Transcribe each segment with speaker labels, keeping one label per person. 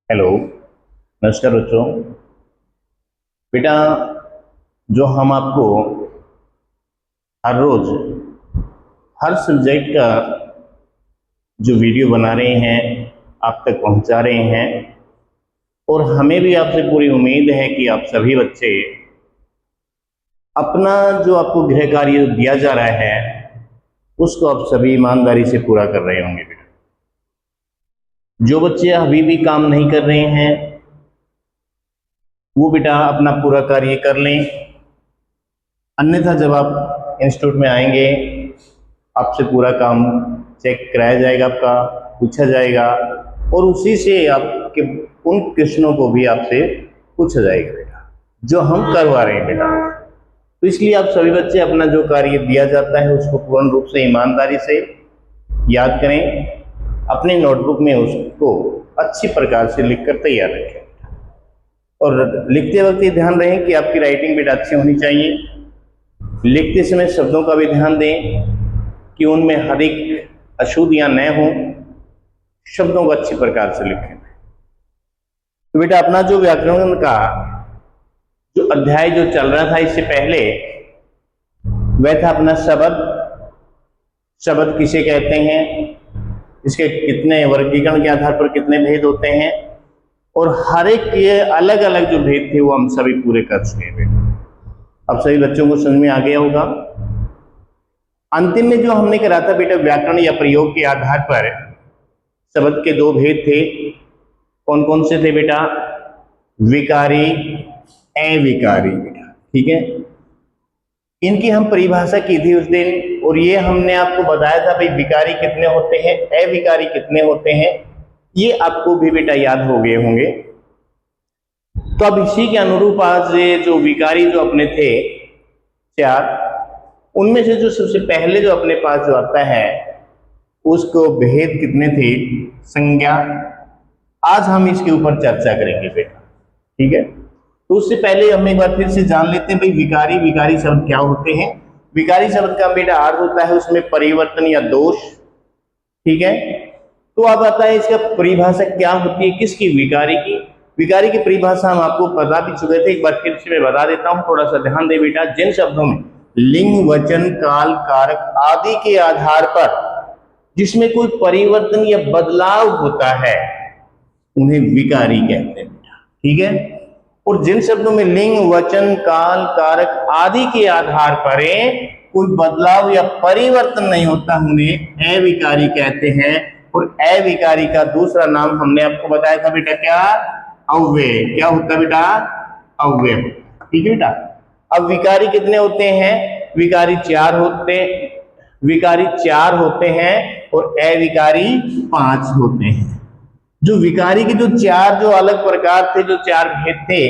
Speaker 1: Hello. नमस्कार बच्चों। बेटा, जो हम आपको हर रोज हर सब्जेक्ट का जो वीडियो बना रहे हैं, आप तक पहुंचा रहे हैं, और हमें भी आपसे पूरी उम्मीद है कि आप सभी बच्चे अपना जो आपको गृह कार्य दिया जा रहा है उसको आप सभी ईमानदारी से पूरा कर रहे होंगे। बेटा, जो बच्चे अभी भी काम नहीं कर रहे हैं वो बेटा अपना पूरा कार्य कर लें, अन्यथा जब आप इंस्टीट्यूट में आएंगे आपसे पूरा काम चेक कराया जाएगा, आपका पूछा जाएगा और उसी से आपके उन क्वेश्चनों को भी आपसे पूछा जाएगा बेटा, जो हम करवा रहे हैं बेटा। तो इसलिए आप सभी बच्चे अपना जो कार्य दिया जाता है उसको पूर्ण रूप से ईमानदारी से याद करें, अपने नोटबुक में उसको अच्छी प्रकार से लिखकर तैयार रखें और लिखते वक्त ये ध्यान रहे कि आपकी राइटिंग बेटा अच्छी होनी चाहिए। लिखते समय शब्दों का भी ध्यान दें कि उनमें हर एक अशुद्धियां न हो, शब्दों को अच्छी प्रकार से लिखें। तो बेटा अपना जो व्याकरण का जो अध्याय जो चल रहा था इससे पहले वह था अपना शब्द। शब्द किसे कहते हैं, इसके कितने वर्गीकरण के आधार पर कितने भेद होते हैं, और हर एक के अलग अलग जो भेद थे वो हम सभी पूरे कर चुके हैं बेटा। अब सभी बच्चों को समझ में आ गया होगा। अंतिम में जो हमने करा था बेटा, व्याकरण या प्रयोग के आधार पर शब्द के दो भेद थे। कौन कौन से थे बेटा? विकारी, अविकारी बेटा। ठीक है, इनकी हम परिभाषा की थी उस दिन, और ये हमने आपको बताया था भाई विकारी कितने होते हैं, अविकारी कितने होते हैं, ये आपको भी बेटा याद हो गए होंगे। तो अब इसी के अनुरूप आज जो विकारी जो अपने थे चार, उनमें से जो सबसे पहले जो अपने पास जो आता है उसको भेद कितने थे? संज्ञा। आज हम इसके ऊपर चर्चा करेंगे बेटा। ठीक है, तो उससे पहले हम एक बार फिर से जान लेते हैं भाई विकारी विकारी शब्द क्या होते हैं। विकारी शब्द का बेटा अर्थ होता है उसमें परिवर्तन या दोष। ठीक है, तो अब आता है इसका परिभाषा क्या होती है किसकी? विकारी की। विकारी की परिभाषा हम आपको बता भी चुके थे, एक बार फिर से मैं बता देता हूं, थोड़ा सा ध्यान दे बेटा। जिन शब्दों में लिंग, वचन, काल, कारक आदि के आधार पर जिसमें कोई परिवर्तन या बदलाव होता है उन्हें विकारी कहते हैं बेटा। ठीक है, और जिन शब्दों में लिंग, वचन, काल, कारक आदि के आधार पर कोई बदलाव या परिवर्तन नहीं होता उन्हें अविकारी कहते हैं। और अविकारी का दूसरा नाम हमने आपको बताया था बेटा, क्या? अव्यय। क्या होता है बेटा? अव्यय। ठीक है बेटा। अब विकारी कितने होते हैं? विकारी चार होते हैं और अविकारी 5 होते हैं। जो विकारी के जो चार जो अलग प्रकार थे, जो चार भेद थे,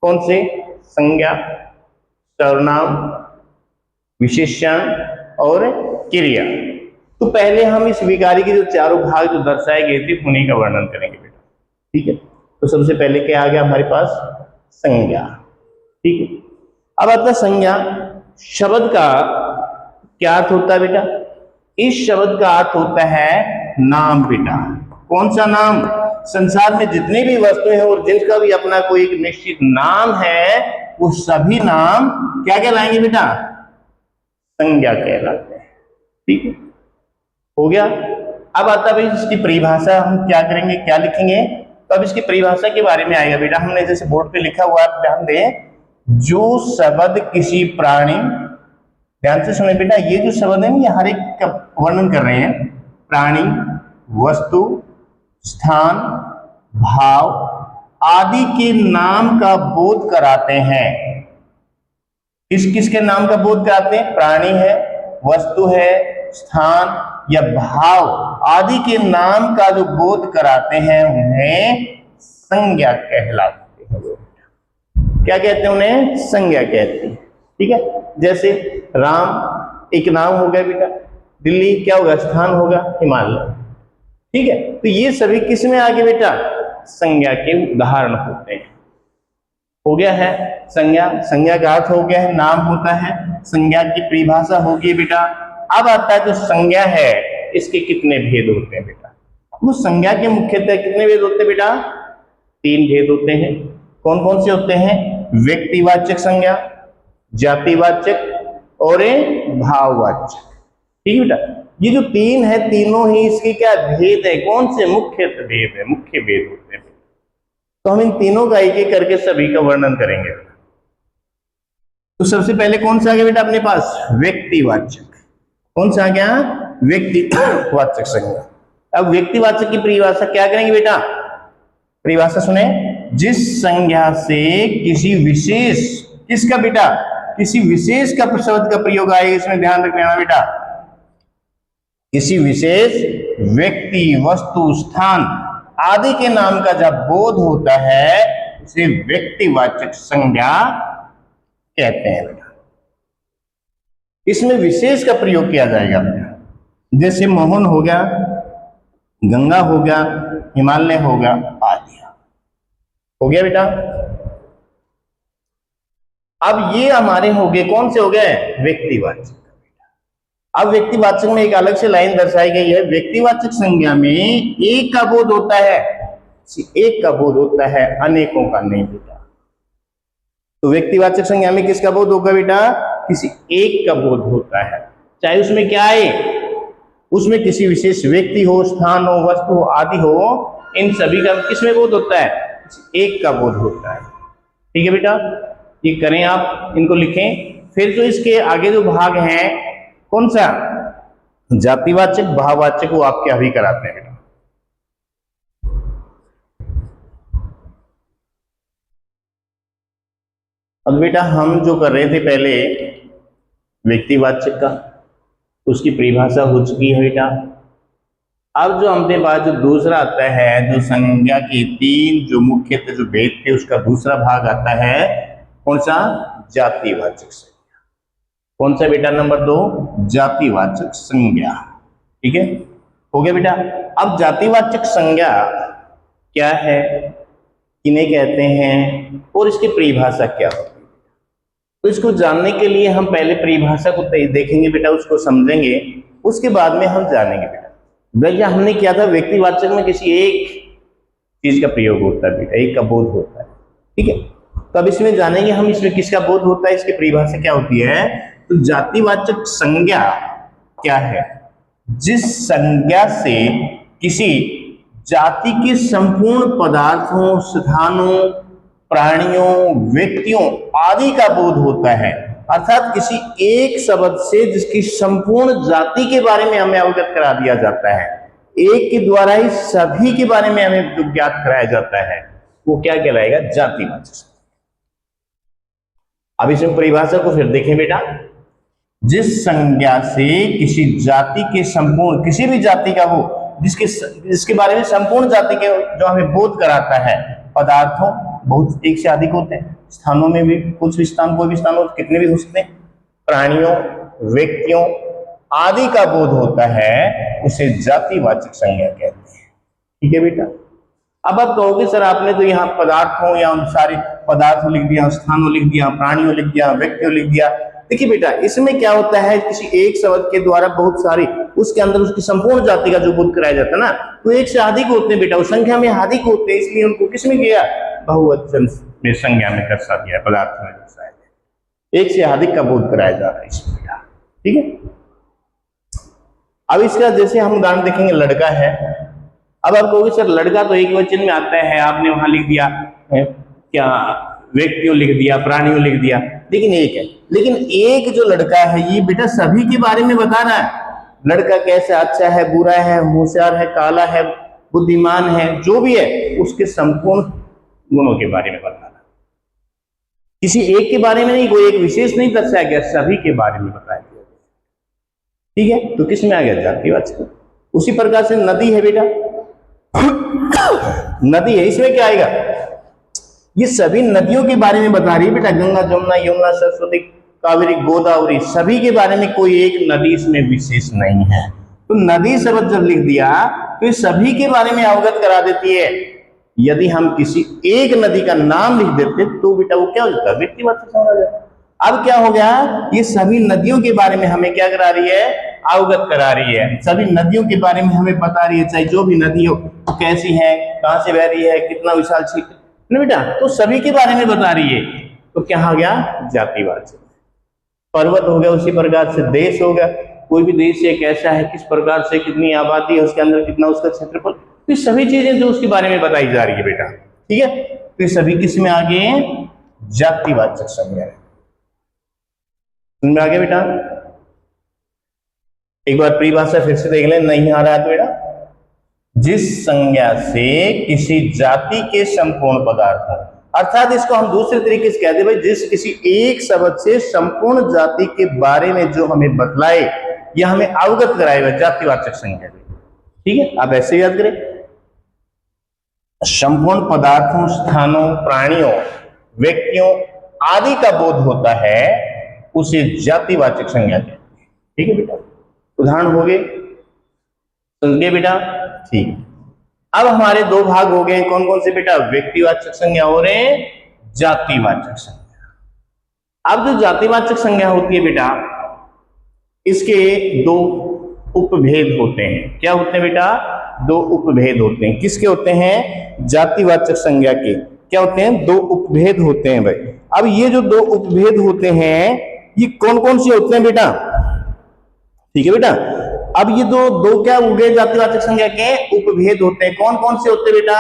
Speaker 1: कौन से? संज्ञा, सर्वनाम, विशेषण और क्रिया। तो पहले हम इस विकारी के जो चारों भाग जो दर्शाए गए थे उन्हीं का वर्णन करेंगे बेटा। ठीक है, तो सबसे पहले क्या आ गया हमारे पास? संज्ञा। ठीक है, अब आता है संज्ञा। शब्द का क्या अर्थ होता है बेटा? इस शब्द का अर्थ होता है नाम बेटा। कौन सा नाम? संसार में जितनी भी वस्तुएं हैं और जिनका भी अपना कोई एक निश्चित नाम है वो सभी नाम क्या कहलाएंगे बेटा? संज्ञा कहलाते हैं। ठीक है, हो गया। अब आता है भाई इसकी परिभाषा हम क्या करेंगे, क्या लिखेंगे? तो अब इसकी परिभाषा के बारे में आएगा बेटा। हमने जैसे बोर्ड पे लिखा हुआ है, ध्यान दें। जो शब्द किसी प्राणी, ध्यान से सुने बेटा, ये जो शब्द है ये हर एक का वर्णन कर रहे हैं। प्राणी, वस्तु, स्थान, भाव आदि के नाम का बोध कराते हैं। किस किस के नाम का बोध कराते हैं? प्राणी है, वस्तु है, स्थान या भाव आदि के नाम का जो बोध कराते हैं उन्हें संज्ञा कहलाते हैं। क्या कहते हैं? उन्हें संज्ञा कहते हैं। ठीक है, जैसे राम एक नाम हो गया बेटा, दिल्ली क्या होगा? स्थान होगा, हिमालय। ठीक है, तो ये सभी किस में आ गए बेटा? संज्ञा के उदाहरण होते हैं। हो गया है संज्ञा। संज्ञा का अर्थ हो गया है नाम होता है, संज्ञा की परिभाषा होगी बेटा। अब आता है जो संज्ञा है इसके कितने भेद होते हैं बेटा? उस संज्ञा के मुख्यतः कितने भेद होते हैं बेटा? 3 भेद होते हैं। कौन कौन से होते हैं? व्यक्तिवाचक संज्ञा, जातिवाचक और भाववाचक। ठीक है बेटा, ये जो 3 है तीनों ही इसके क्या भेद है? कौन से? मुख्य भेद है, मुख्य भेद होते हैं। तो हम इन तीनों का एक एक करके सभी का वर्णन करेंगे। तो सबसे पहले कौन सा आ गया बेटा अपने पास? व्यक्तिवाचक। कौन सा आ गया? व्यक्तिवाचक संज्ञा। अब व्यक्तिवाचक की परिभाषा क्या करेंगे बेटा? परिभाषा सुने, जिस संज्ञा से किसी विशेष, किसका बेटा? किसी विशेष का शब्द का प्रयोग आएगा, इसमें ध्यान रखना बेटा। किसी विशेष व्यक्ति, वस्तु, स्थान आदि के नाम का जब बोध होता है उसे व्यक्तिवाचक संज्ञा कहते हैं बेटा। इसमें विशेष का प्रयोग किया जाएगा बेटा, जैसे मोहन हो गया, गंगा हो गया, हिमालय हो गया आदि। हो गया बेटा। अब ये हमारे हो गए, कौन से हो गए? व्यक्तिवाचक। अब व्यक्तिवाचक में एक अलग से लाइन दर्शाई गई है। व्यक्तिवाचक संज्ञा में एक का बोध होता है, एक का बोध होता है, अनेकों का नहीं बेटा। तो व्यक्तिवाचक संज्ञा में किसका बोध होगा बेटा? किसी एक का बोध होता है, चाहे उसमें क्या है, उसमें किसी विशेष व्यक्ति हो, स्थान हो, वस्तु हो, आदि हो, इन सभी का किसमें बोध होता है? एक का बोध होता है। ठीक है बेटा, ये करें आप, इनको लिखें। फिर जो इसके आगे जो भाग हैं, कौन सा? जातिवाचक, भाववाचक, वो आपके अभी कराते हैं बेटा। अब बेटा हम जो कर रहे थे पहले व्यक्तिवाचक का, उसकी परिभाषा हो चुकी है बेटा। अब जो हमने बात जो दूसरा आता है, जो संज्ञा की 3 जो मुख्यतः जो भेद थे, उसका दूसरा भाग आता है, कौन सा? जातिवाचक संज्ञा। कौन सा बेटा? नंबर 2, जातिवाचक संज्ञा। ठीक है, हो गया बेटा। अब जातिवाचक संज्ञा क्या है, किन्हें कहते हैं और इसकी परिभाषा क्या होती है? तो इसको जानने के लिए हम पहले परिभाषा को देखेंगे बेटा, उसको समझेंगे, उसके बाद में हम जानेंगे बेटा। भैया हमने क्या था, व्यक्तिवाचक में किसी एक चीज का प्रयोग होता है बेटा, एक का बोध होता है। ठीक है, तो अब इसमें जानेंगे हम इसमें किसका बोध होता है, इसकी परिभाषा क्या होती है। तो जातिवाचक संज्ञा क्या है? जिस संज्ञा से किसी जाति के संपूर्ण पदार्थों, स्थानों, प्राणियों, व्यक्तियों आदि का बोध होता है, अर्थात किसी एक शब्द से जिसकी संपूर्ण जाति के बारे में हमें अवगत करा दिया जाता है, एक के द्वारा ही सभी के बारे में हमें जो ज्ञात कराया जाता है, वो क्या कहलाएगा? जातिवाचक। अब इसमें परिभाषा को फिर देखें बेटा। जिस संज्ञा से किसी जाति के संपूर्ण, किसी भी जाति का हो, जिसके बारे में संपूर्ण जाति के जो हमें बोध कराता है, पदार्थों, बहुत एक से अधिक होते हैं, स्थानों में भी कुछ भी स्थान, कोई भी स्थान हो, कितने भी हो सकते हैं, प्राणियों, व्यक्तियों आदि का बोध होता है, उसे जातिवाचक संज्ञा कहते हैं। ठीक है बेटा। अब आप कहोगे सर आपने तो यहाँ पदार्थों या सारे पदार्थों लिख दिया, स्थानों लिख दिया, प्राणियों लिख दिया, व्यक्तियों लिख दिया। देखिए बेटा, इसमें क्या होता है, किसी एक शब्द के द्वारा बहुत सारी, उसके अंदर उसकी संपूर्ण जाति का जो बोध कराया जाता है ना, तो एक से अधिक होते हैं बेटा, उस संख्या में अधिक होते हैं, इसलिए उनको किसमें किया? बहुवचन में संज्ञा में दर्शा दिया, पदार्थ में दर्शाया दिया, एक से अधिक का बोध कराया जा रहा है इसमें बेटा। ठीक है, अब इसका जैसे हम उदाहरण देखेंगे, लड़का है। अब आप कहोगे सर लड़का तो एक वचन में आता है, आपने वहां लिख दिया क्या, व्यक्तियों लिख दिया, प्राणियों लिख दिया, लेकिन एक है। लेकिन एक जो लड़का है ये बेटा सभी के बारे में बता रहा है, लड़का कैसा, अच्छा है, बुरा है, होशियार है, काला है, बुद्धिमान है, जो भी है उसके संपूर्ण गुणों के बारे में बता रहा है। किसी एक के बारे में नहीं, कोई एक विशेष नहीं दर्शाया गया, सभी के बारे में बताया गया। ठीक है, तो किस में आ गया? जातिवाचक। उसी प्रकार से नदी है बेटा, नदी है, इसमें क्या आएगा? ये सभी नदियों के बारे में बता रही है बेटा, गंगा, जमुना, यमुना, सरस्वती, कावेरी, गोदावरी, सभी के बारे में, कोई एक नदी इसमें विशेष नहीं है। तो नदी शब्द जब लिख दिया तो ये सभी के बारे में अवगत करा देती है। यदि हम किसी एक नदी का नाम लिख देते तो बेटा वो क्या हो जाता है? व्यक्तिवाचक हो जाता है। अब क्या हो गया? ये सभी नदियों के बारे में हमें क्या करा रही है? अवगत करा रही है, सभी नदियों के बारे में हमें बता रही है, चाहे जो भी नदी हो तो कैसी है, कहां से बह रही है, कितना विशाल क्षेत्र ना बेटा, तो सभी के बारे में बता रही है। तो क्या आ गया, जातिवाचक। पर्वत हो गया, उसी प्रकार से देश हो गया, कोई भी देश एक ऐसा है, किस प्रकार से, कितनी आबादी है उसके अंदर, कितना उसका क्षेत्रफल, तो ये सभी चीजें जो उसके बारे में बताई जा रही है बेटा, ठीक है। तो ये सभी किस में आ गए, जातिवाचक संज्ञा में आ गया बेटा। एक बार परिभाषा फिर से देख लें, नहीं आ रहा है तो बेटा, जिस संज्ञा से किसी जाति के संपूर्ण पदार्थों, अर्थात इसको हम दूसरे तरीके से कहते हैं भाई, जिस किसी एक शब्द से संपूर्ण जाति के बारे में जो हमें बतलाए या हमें अवगत कराए वह जातिवाचक संज्ञा, ठीक है। आप ऐसे याद करें, संपूर्ण पदार्थों, स्थानों, प्राणियों, व्यक्तियों आदि का बोध होता है, उसे जातिवाचक संज्ञा कहते हैं, ठीक है बेटा। उदाहरण हो गए, समझ गए बेटा, ठीक। अब हमारे दो भाग हो गए, कौन कौन से बेटा, व्यक्तिवाचक संज्ञा और जातिवाचक संज्ञा। अब जो जातिवाचक संज्ञा होती है बेटा, इसके दो उपभेद होते हैं। क्या होते हैं बेटा, दो उपभेद होते हैं। किसके होते हैं, जातिवाचक संज्ञा के क्या होते हैं, दो उपभेद होते हैं भाई। अब ये जो दो उपभेद होते हैं ये कौन कौन से होते हैं बेटा, ठीक है बेटा। अब ये दो क्या हो गए, जातिवाचक संज्ञा के उपभेद होते हैं। कौन कौन से होते हैं बेटा,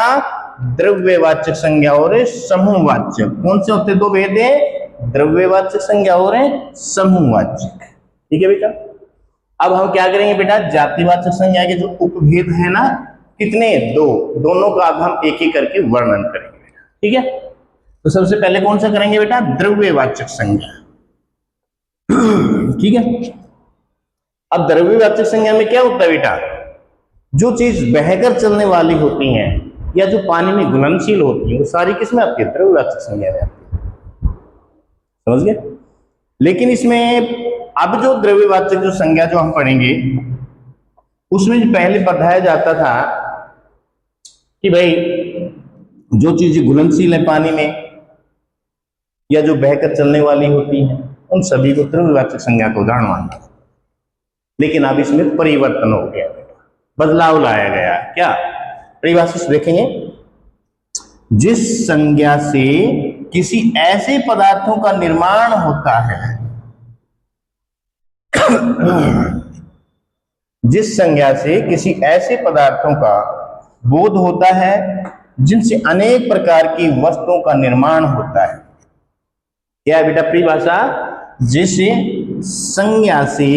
Speaker 1: द्रव्यवाचक संज्ञा और समूहवाचक। कौन से होते हैं दो भेद, द्रव्यवाचक संज्ञा और समूहवाचक, ठीक है बेटा। अब हम क्या करेंगे बेटा, जातिवाचक संज्ञा के जो उपभेद है ना, कितने, दो, दोनों का अब हम एक एक करके वर्णन करेंगे बेटा, ठीक है। तो सबसे पहले कौन सा करेंगे बेटा, द्रव्यवाचक संज्ञा, ठीक है। अब द्रव्यवाचक संज्ञा में क्या होता है बेटा, जो चीज बहकर चलने वाली होती हैं या जो पानी में घुलनशील होती है वो सारी किसमें आती है, द्रव्यवाचक संज्ञा में आती है, समझ गए। लेकिन इसमें अब जो द्रव्यवाचक जो संज्ञा जो हम पढ़ेंगे उसमें जो पहले बताया जाता था कि भाई जो चीजें घुलनशील है पानी में या जो बहकर चलने वाली होती हैं उन सभी को द्रव्यवाचक संज्ञा का उदाहरण मानना। लेकिन अब इसमें परिवर्तन हो गया, बदलाव लाया गया। क्या परिभाषा से देखेंगे, जिस संज्ञा से किसी ऐसे पदार्थों का निर्माण होता है जिस संज्ञा से किसी ऐसे पदार्थों का बोध होता है जिनसे अनेक प्रकार की वस्तुओं का निर्माण होता है। क्या है बेटा परिभाषा, जिस संज्ञा से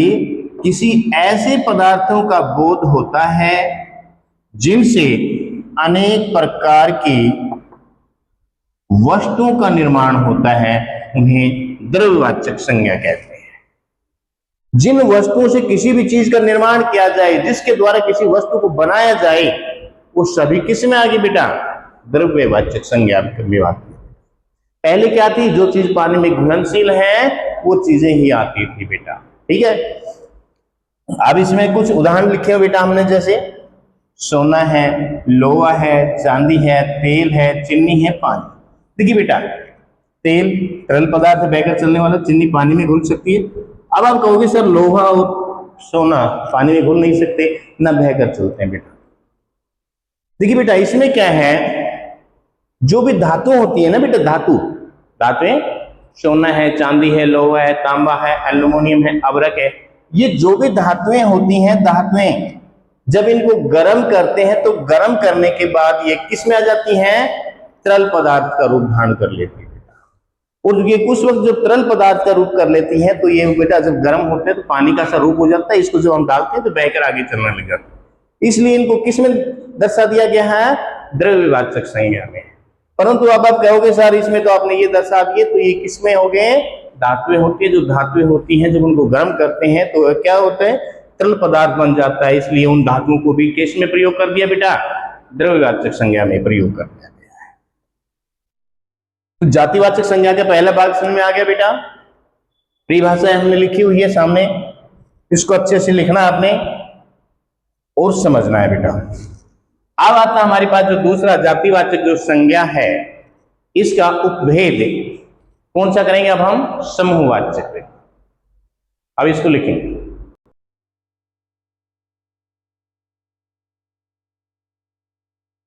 Speaker 1: किसी ऐसे पदार्थों का बोध होता है जिनसे अनेक प्रकार की वस्तुओं का निर्माण होता है, उन्हें द्रव्यवाचक संज्ञा कहते हैं। जिन वस्तुओं से किसी भी चीज का निर्माण किया जाए, जिसके द्वारा किसी वस्तु को बनाया जाए, वो सभी किस में आ गई बेटा, द्रव्यवाचक संज्ञा में आती है। पहले क्या थी, जो चीज पानी में घुलनशील है वो चीजें ही आती थी बेटा, ठीक है। अब इसमें कुछ उदाहरण लिखे हो बेटा हमने, जैसे सोना है, लोहा है, चांदी है, तेल है, चीनी है, पानी। देखिए बेटा, तेल तरल पदार्थ बहकर चलने वाला, चीनी पानी में घुल सकती है। अब आप कहोगे सर लोहा और सोना पानी में घुल नहीं सकते, ना बहकर चलते हैं बेटा। देखिए बेटा इसमें क्या है, जो भी धातु होती है ना बेटा, धातुएं, सोना है, चांदी है, लोहा है, तांबा है, एल्युमिनियम है, अबरक है, ये जो भी धातुएं होती हैं, धातुएं जब इनको गर्म करते हैं तो गर्म करने के बाद ये किस में आ जाती हैं, तरल पदार्थ का रूप धारण कर लेती है। और ये कुछ वक्त जब तरल पदार्थ का रूप कर लेती हैं तो ये बेटा जब गर्म होते हैं तो पानी का सा रूप हो जाता है। इसको जब हम डालते हैं तो बहकर आगे चलने लग जाता है। इसलिए इनको किस में दर्शा दिया गया है, द्रव्यवाचक संज्ञा में। परंतु अब आप कहोगे सर इसमें तो आपने ये दर्शा दिए, तो ये किसमें हो गए, धातुएं होती है। जो धातुएं होती हैं जब उनको गर्म करते हैं तो क्या होता है, तरल पदार्थ बन जाता है। इसलिए उन धातुओं को भी किस में प्रयोग कर दिया बेटा, द्रव्यवाचक संज्ञा में प्रयोग कर दिया गया है। तो जातिवाचक संज्ञा का पहला भाग समझ में आ गया बेटा। परिभाषा हमने लिखी हुई है सामने, इसको अच्छे से लिखना आपने और समझना है बेटा। अब आता है हमारे पास जो दूसरा जातिवाचक जो संज्ञा है, इसका उपभेद कौन सा करेंगे, अब हम समूहवाचक। अब इसको लिखेंगे,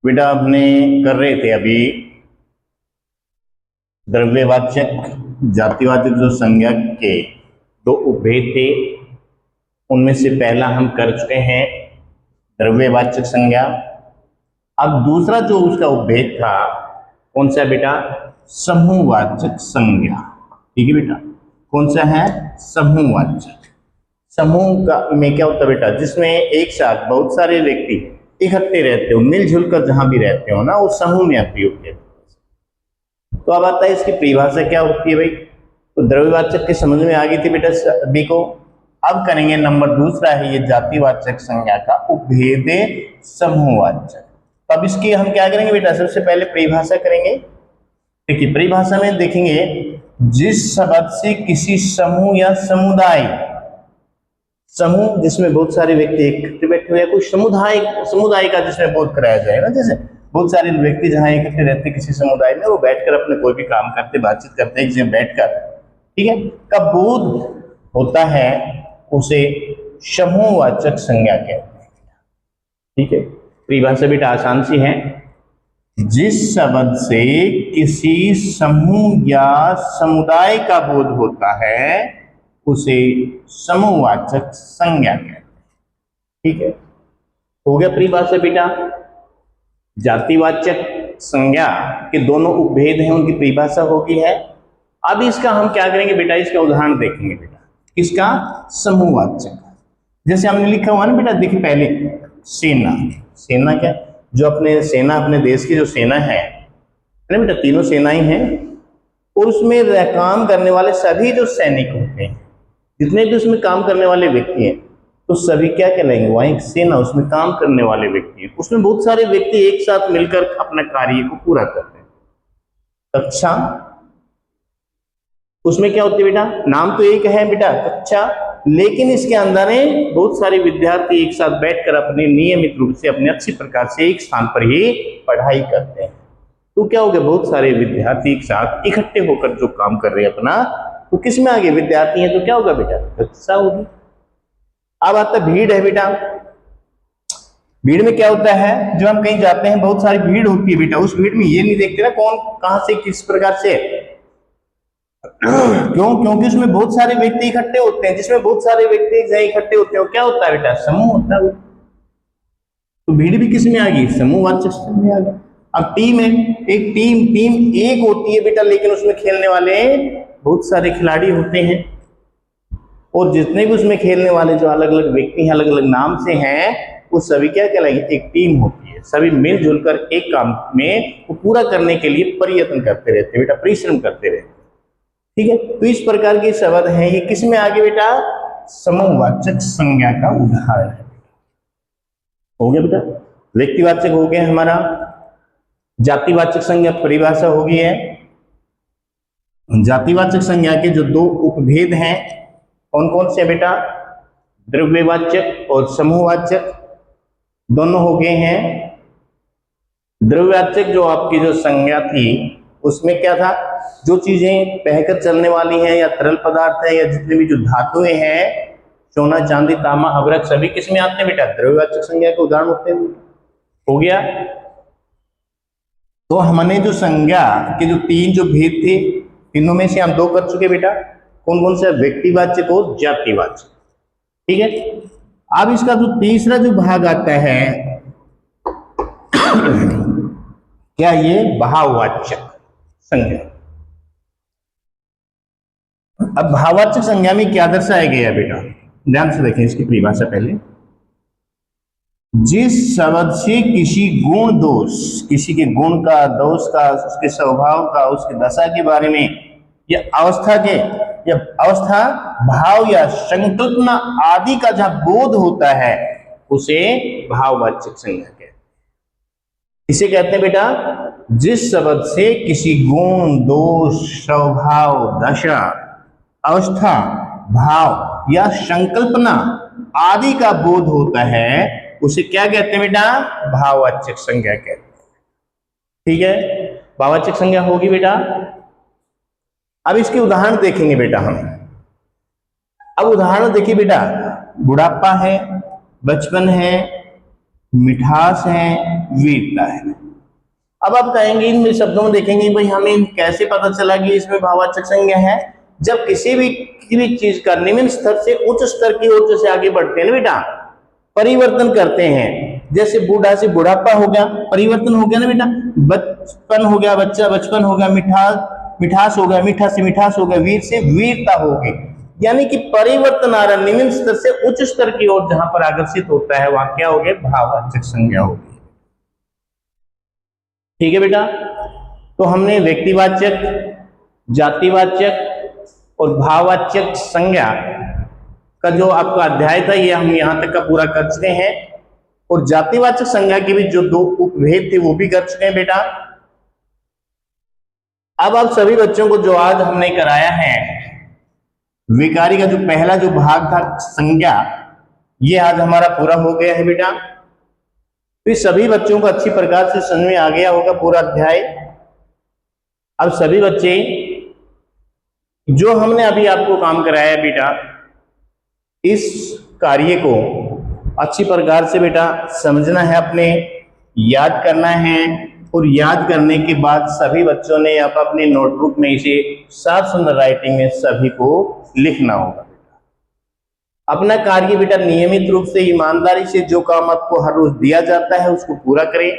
Speaker 1: बेटा अपने कर रहे थे अभी द्रव्यवाचक जातिवाचक जो संज्ञा के दो उपभेद थे, उनमें से पहला हम कर चुके हैं द्रव्यवाचक संज्ञा। अब दूसरा जो उसका उपभेद था कौन सा बेटा? समूहवाचक संज्ञा। ठीक है बेटा, कौन सा है? समूहवाचक। समूह का में क्या होता है बेटा? जिसमें एक साथ बहुत सारे व्यक्ति इकट्ठे रहते हो, मिलजुल कर जहां भी रहते हो ना, वो समूह में प्रयोग किया। तो अब आता है इसकी परिभाषा क्या होती है भाई। तो द्रव्यवाचक के समझ में आ गई थी बेटा सभी को। अब करेंगे नंबर दूसरा है ये जातिवाचक संज्ञा का उपभेद समूहवाचक। तो अब इसकी हम क्या करेंगे बेटा? सबसे पहले परिभाषा करेंगे। देखिए परिभाषा में देखेंगे, जिस शब्द से किसी समूह या समुदाय, समूह जिसमें बहुत सारे व्यक्ति इकट्ठे बैठे हुए, कोई समुदाय का जिसमें बोध कराया जाए ना, जैसे बहुत सारे व्यक्ति जहां इकट्ठे रहते हैं किसी समुदाय में, वो बैठकर अपने कोई भी काम करते, बातचीत करते हैं एक जगह बैठकर, ठीक है, का बोध होता है, उसे समूहवाचक संज्ञा कहते हैं। ठीक है, परिभाषा बेटा आसान सी है। जिस शब्द से किसी समूह या समुदाय का बोध होता है उसे समूहवाचक संज्ञा कहते हैं। ठीक है, हो गया परिभाषा बेटा। जातिवाचक संज्ञा के दोनों उपभेद हैं, उनकी परिभाषा हो गई है। अब इसका हम क्या करेंगे बेटा? इसका उदाहरण देखेंगे बेटा। किसका? समूहवाचक। जैसे हमने लिखा हुआ ना बेटा, देखिए पहले सेना। सेना क्या? जो अपने सेना, अपने देश की जो सेना है ना बेटा, तीनों सेनाएं हैं, और उसमें काम करने वाले सभी जो सैनिक होते हैं, जितने भी उसमें काम करने वाले व्यक्ति हैं, तो सभी क्या कहलाएंगे? वहां एक सेना, उसमें काम करने वाले व्यक्ति हैं। उसमें बहुत सारे व्यक्ति एक साथ मिलकर अपना कार्य को पूरा करते हैं। कक्षा, उसमें क्या होती है बेटा? नाम तो एक है बेटा कक्षा, लेकिन इसके अंदर बहुत सारे विद्यार्थी एक साथ बैठकर अपने नियमित रूप से अपने अच्छी प्रकार से एक स्थान पर ही पढ़ाई करते हैं। तो क्या हो गया? बहुत सारे विद्यार्थी एक साथ इकट्ठे होकर जो काम कर रहे हैं अपना, तो किस में आ गए? विद्यार्थी हैं, तो क्या होगा बेटा? कक्षा होगी। अब आता भीड़ है बेटा। भीड़ में क्या होता है? जो हम कहीं जाते हैं, बहुत सारी भीड़ होती है बेटा, उस भीड़ में ये नहीं देखते ना कौन कहां से किस प्रकार से क्यों? क्योंकि उसमें बहुत सारे व्यक्ति इकट्ठे होते हैं। जिसमें बहुत सारे व्यक्ति एक जगह इकट्ठे होते हैं, क्या होता है बेटा? समूह होता है। तो भीड़ भी किस में आ गई? समूहवाचक में आ गई। अब टीम है, एक टीम एक होती है बेटा, लेकिन उसमें खेलने वाले बहुत सारे खिलाड़ी होते हैं, और जितने भी उसमें खेलने वाले जो अलग अलग व्यक्ति हैं, अलग अलग नाम से हैं, वो सभी क्या कहलाएंगे? एक टीम होती है। सभी मिलजुल कर एक काम में वो पूरा करने के लिए प्रयत्न करते रहते हैं बेटा, परिश्रम करते रहते हैं। ठीक है, तो इस प्रकार के शब्द हैं, ये किस में आगे बेटा? समूहवाचक संज्ञा का उदाहरण है। हो गया बेटा, व्यक्तिवाचक हो गया हमारा। जातिवाचक संज्ञा परिभाषा हो गई है। जातिवाचक संज्ञा के जो दो उपभेद हैं कौन कौन से बेटा? द्रव्यवाचक और समूहवाचक, दोनों हो गए हैं। द्रव्यवाचक जो आपकी जो संज्ञा थी उसमें क्या था? जो चीजें बहकर चलने वाली हैं या तरल पदार्थ है या जितने भी जो धातुएं हैं, सोना चांदी तांबा अभ्रक, सभी किसमें आते हैं बेटा? द्रव्यवाचक संज्ञा के उदाहरण होते हैं। हो गया। तो हमने जो संज्ञा के जो तीन जो भेद थे, तीनों में से हम दो कर चुके बेटा। कौन कौन से? व्यक्तिवाचक और जातिवाचक। ठीक है, अब इसका जो तीसरा जो भाग आता है क्या? ये भाववाचक संज्ञा। अब भाववाचक संज्ञा में क्या दर्शाया गया है बेटा? ध्यान से देखें इसकी परिभाषा पहले। जिस शब्द से किसी गुण दोष, किसी के गुण का, दोष का, उसके स्वभाव का, उसकी दशा के बारे में, या अवस्था के, या अवस्था, भाव या संकल्पना आदि का जहां बोध होता है उसे भाववाचक संज्ञा कहते हैं। इसे कहते हैं बेटा, जिस शब्द से किसी गुण, दोष, स्वभाव, दशा, अवस्था, भाव या संकल्पना आदि का बोध होता है उसे क्या कहते हैं बेटा? भाववाचक संज्ञा कहते हैं। ठीक है, भाववाचक संज्ञा होगी बेटा। अब इसके उदाहरण देखेंगे बेटा हम। अब उदाहरण देखिए बेटा, बुढ़ापा है, बचपन है, मिठास है, वीरता है। अब आप कहेंगे इन शब्दों में देखेंगे भाई हमें कैसे पता चला कि इसमें भाववाचक संज्ञा है। जब किसी भी चीज का निम्न स्तर से उच्च स्तर की ओर जैसे आगे बढ़ते हैं ना बेटा, परिवर्तन करते हैं, जैसे बूढ़ा से बुढ़ापा हो गया, परिवर्तन हो गया ना बेटा, बचपन हो गया बच्चा, बचपन हो गया, मिठास हो गया, मीठा से मिठास हो गया, वीर से वीरता हो गई, यानी कि परिवर्तन आ रहा, निम्न स्तर से उच्च स्तर की ओर जहां पर आकर्षित होता है वहां क्या हो गया, भाववाचक संज्ञा हो गई। ठीक है बेटा, तो हमने व्यक्तिवाचक, जातिवाचक और भाववाचक संज्ञा का जो आपका अध्याय था ये हम यहां तक का पूरा कर चुके हैं, और जातिवाचक संज्ञा के भी जो 2 उपभेद थे वो भी कर चुके हैं बेटा। अब आप सभी बच्चों को जो आज हमने कराया है विकारी का जो पहला जो भाग था संज्ञा, ये आज हमारा पूरा हो गया है बेटा। तो सभी बच्चों को अच्छी प्रकार से समझ में आ गया होगा पूरा अध्याय। अब सभी बच्चे जो हमने अभी आपको काम कराया बेटा, इस कार्य को अच्छी प्रकार से बेटा समझना है, अपने याद करना है, और याद करने के बाद सभी बच्चों ने आप अपने नोटबुक में इसे साफ सुंदर राइटिंग में सभी को लिखना होगा। अपना कार्य बेटा नियमित रूप से ईमानदारी से जो काम आपको हर रोज दिया जाता है उसको पूरा करें।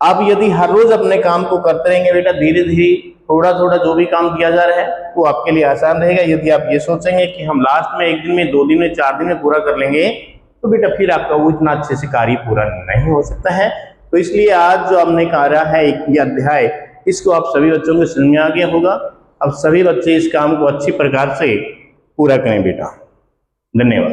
Speaker 1: आप यदि हर रोज अपने काम को करते रहेंगे बेटा, धीरे धीरे थोड़ा थोड़ा जो भी काम किया जा रहा है वो आपके लिए आसान रहेगा। यदि आप ये सोचेंगे कि हम लास्ट में 1 दिन में, 2 दिन में, 4 दिन में पूरा कर लेंगे, तो बेटा फिर आपका वो इतना अच्छे से कार्य पूरा नहीं हो सकता है। तो इसलिए आज जो हमने करा है ये अध्याय, इसको आप सभी बच्चों को समझ में आ गया होगा। अब सभी बच्चे इस काम को अच्छी प्रकार से पूरा करें बेटा। धन्यवाद।